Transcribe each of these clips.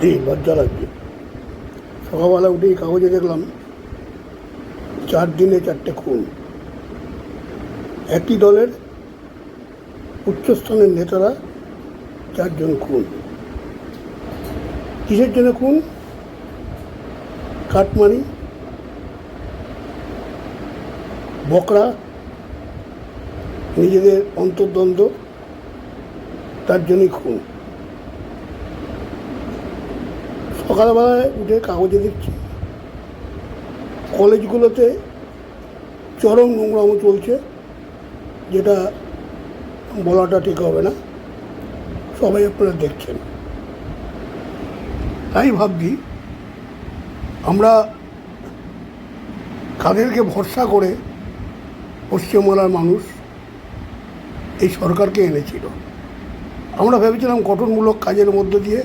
সত্যি লজ্জা লাগছে। সকালবেলা উঠেই কাগজে দেখলাম 4 দিনে 4টে খুন। একই দলের উচ্চস্থানের নেতারা 4 জন খুন। কিসের জন্য খুন? কাটমানি, বকরা, নিজেদের অন্তর্দ্বন্দ্ব, তার জন্যই খুন। সকালবেলায় উঠে কাগজে দেখছি কলেজগুলোতে চরম নোংরামো চলছে, যেটা বলাটা ঠিক হবে না, সবাই আপনারা দেখছেন। তাই ভাবছি আমরা কাদেরকে ভরসা করে পশ্চিমবাংলার মানুষ এই সরকারকে এনেছিল। আমরা ভেবেছিলাম গঠনমূলক কাজের মধ্য দিয়ে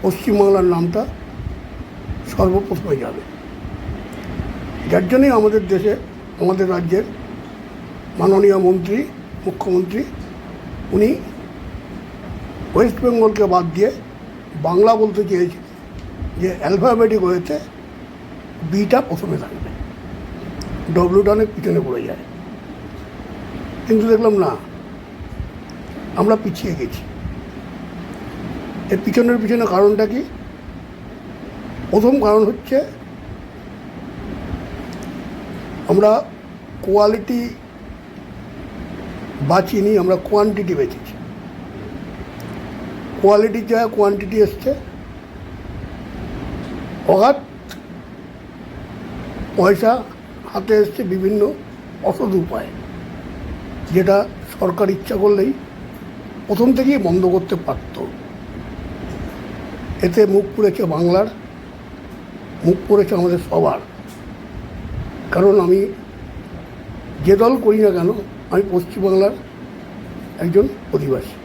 পশ্চিমবাংলার নামটা সর্বপ্রথমে যাবে। যার জন্যই আমাদের দেশে, আমাদের রাজ্যের মাননীয় মন্ত্রী, মুখ্যমন্ত্রী, উনি ওয়েস্ট বেঙ্গলকে বাদ দিয়ে বাংলা বলতে চেয়েছেন যে অ্যালফাবেটিক ওয়েতে বিটা প্রথমে থাকবে, ডব্লিউটা অনেক পিছনে পড়ে যায়। কিন্তু দেখলাম না, আমরা পিছিয়ে গেছি। এর পিছনে কারণটা কি? প্রথম কারণ হচ্ছে আমরা কোয়ালিটি বাঁচিনি, আমরা কোয়ান্টিটি বেঁচেছি। কোয়ালিটির জায়গায় কোয়ান্টিটি এসছে, অগাধ পয়সা হাতে এসছে বিভিন্ন অসৎ উপায়, যেটা সরকার ইচ্ছা করলেই প্রথম থেকেই বন্ধ করতে পারত। এতে মুখ পুড়েছে বাংলার, মুখ পুড়েছে আমাদের সবার। কারণ আমি যে দল করি না কেন, আমি পশ্চিমবাংলার একজন অধিবাসী।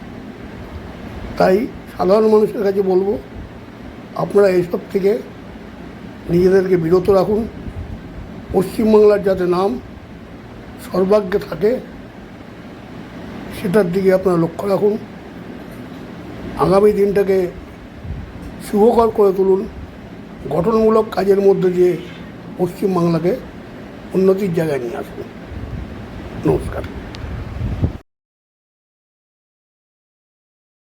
তাই সাধারণ মানুষের কাছে বলবো, আপনারা এইসব থেকে নিজেদেরকে বিরত রাখুন। পশ্চিমবাংলার যাতে নাম সর্বাগ্রে থাকে সেটার দিকে আপনারা লক্ষ্য রাখুন। আগামী দিনটাকে শুভকর করে তুলুন। গঠনমূলক কাজের মধ্যে দিয়ে পশ্চিমবাংলাকে উন্নতির জায়গায় নিয়ে আসুন। নমস্কার।